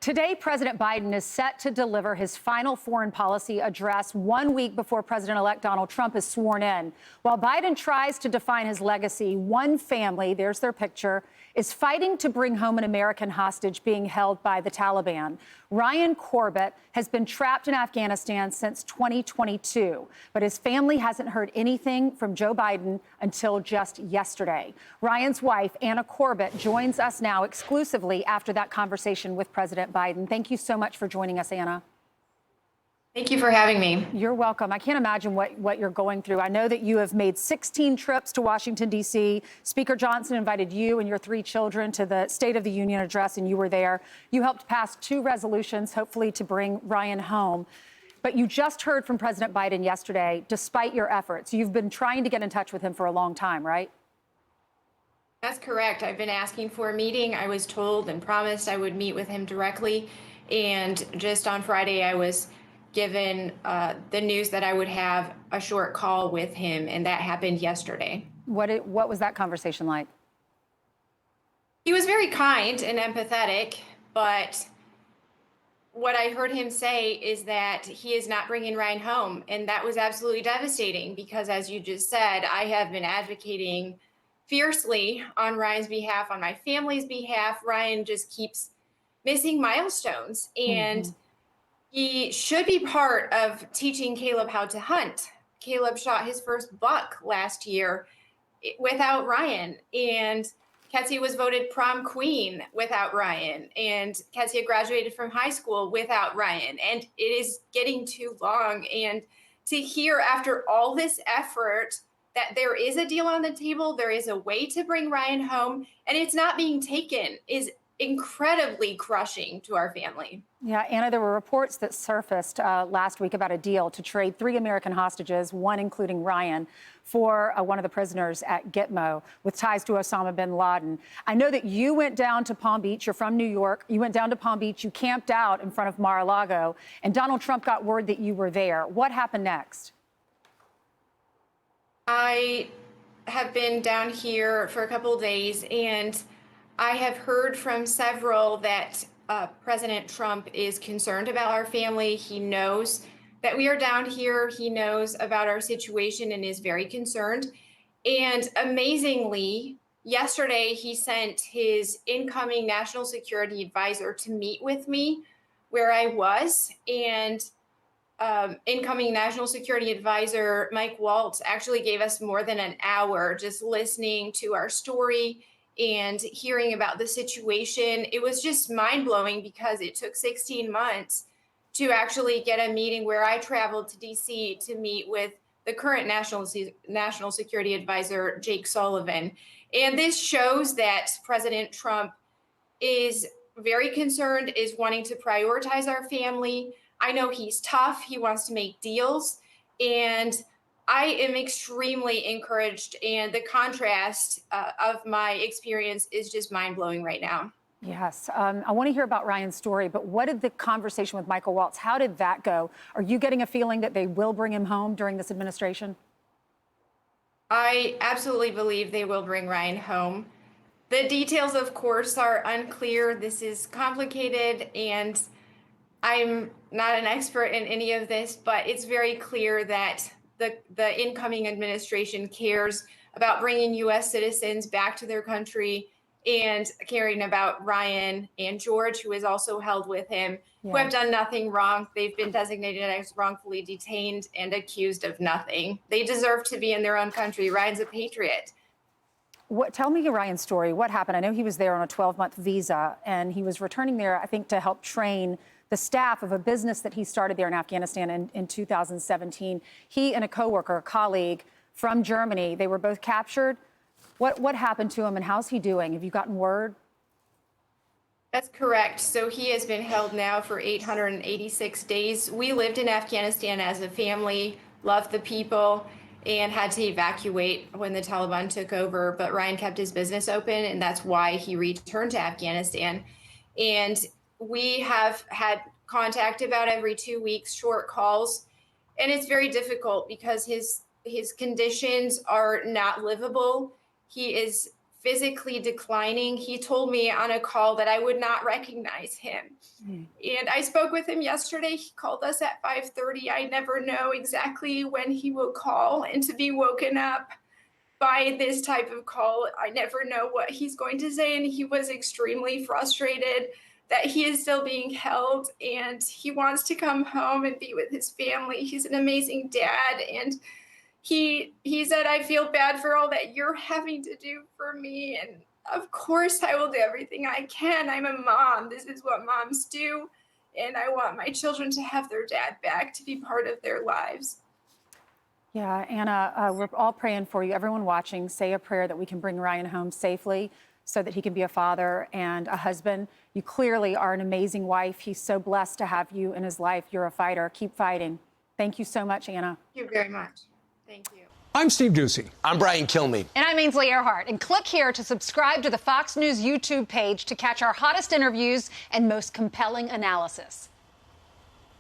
Today, President Biden is set to deliver his final foreign policy address 1 week before President-elect Donald Trump is sworn in. While Biden tries to define his legacy, one family, there's their picture, is fighting to bring home an American hostage being held by the Taliban. Ryan Corbett has been trapped in Afghanistan since 2022, but his family hasn't heard anything from Joe Biden until just yesterday. Ryan's wife, Anna Corbett, joins us now exclusively after that conversation with President Biden. Thank you so much for joining us, Anna. Thank you for having me. You're welcome. I can't imagine what you're going through. I know that you have made 16 trips to Washington, D.C. Speaker Johnson invited you and your 3 children to the State of the Union address, and you were there. You helped pass 2 resolutions, hopefully to bring Ryan home. But you just heard from President Biden yesterday, despite your efforts. You've been trying to get in touch with him for a long time, right? That's correct. I've been asking for a meeting. I was told and promised I would meet with him directly. And just on Friday, I was given the news that I would have a short call with him, and that happened yesterday. What was that conversation like? He was very kind and empathetic, but what I heard him say is that he is not bringing Ryan home, and that was absolutely devastating because, as you just said, I have been advocating fiercely on Ryan's behalf, on my family's behalf. Ryan just keeps missing milestones, and he should be part of teaching Caleb how to hunt. Caleb shot his first buck last year without Ryan, and Ketsia was voted prom queen without Ryan, and Ketsia graduated from high school without Ryan, and it is getting too long. And to hear after all this effort that there is a deal on the table, there is a way to bring Ryan home, and it's not being taken is incredibly crushing to our family. Yeah, Anna, there were reports that surfaced last week about a deal to trade 3 American hostages, one including Ryan, for one of the prisoners at Gitmo with ties to Osama bin Laden. I know that you went down to Palm Beach. You're from New York. You went down to Palm Beach. You camped out in front of Mar-a-Lago, and Donald Trump got word that you were there. What happened next? I have been down here for a couple of days, and I have heard from several that President Trump is concerned about our family. He knows that we are down here. He knows about our situation and is very concerned. And amazingly, yesterday he sent his incoming national security advisor to meet with me where I was. And incoming national security advisor Mike Waltz actually gave us more than an hour just listening to our story and hearing about the situation. It was just mind-blowing because it took 16 months to actually get a meeting where I traveled to DC to meet with the current national security advisor, Jake Sullivan. And this shows that President Trump is very concerned, is wanting to prioritize our family. I know he's tough. He wants to make deals. And I am extremely encouraged, and the contrast of my experience is just mind-blowing right now. Yes. I want to hear about Ryan's story, but what did the conversation with Michael Waltz, how did that go? Are you getting a feeling that they will bring him home during this administration? I absolutely believe they will bring Ryan home. The details, of course, are unclear. This is complicated, and I'm not an expert in any of this, but it's very clear that the incoming administration cares about bringing U.S. citizens back to their country and caring about Ryan and George, who is also held with him, who have done nothing wrong. They've been designated as wrongfully detained and accused of nothing. They deserve to be in their own country. Ryan's a patriot. Tell me Ryan's story. What happened? I know he was there on a 12-month visa, and he was returning there, I think, to help train the staff of a business that he started there in Afghanistan in 2017. He and a coworker, a colleague from Germany, they were both captured. What happened to him, and how's he doing? Have you gotten word? That's correct. So he has been held now for 886 days. We lived in Afghanistan as a family, loved the people, and had to evacuate when the Taliban took over. But Ryan kept his business open, and that's why he returned to Afghanistan. And we have had contact about every 2 weeks, short calls, and it's very difficult because his conditions are not livable. He is physically declining. He told me on a call that I would not recognize him. And I spoke with him yesterday. He called us at 5:30. I never know exactly when he will call, and to be woken up by this type of call, I never know what he's going to say. And he was extremely frustrated that he is still being held, and he wants to come home and be with his family. He's an amazing dad, and he said, I feel bad for all that you're having to do for me. And of course I will do everything I can. I'm a mom. This is what moms do. And I want my children to have their dad back, to be part of their lives. Yeah, Anna, we're all praying for you. Everyone watching, say a prayer that we can bring Ryan home safely so that he can be a father and a husband. You clearly are an amazing wife. He's so blessed to have you in his life. You're a fighter. Keep fighting. Thank you so much, Anna. Thank you very much. Thank you. I'm Steve Ducey. I'm Brian Kilmeade. And I'm Ainsley Earhart. And click here to subscribe to the Fox News YouTube page to catch our hottest interviews and most compelling analysis.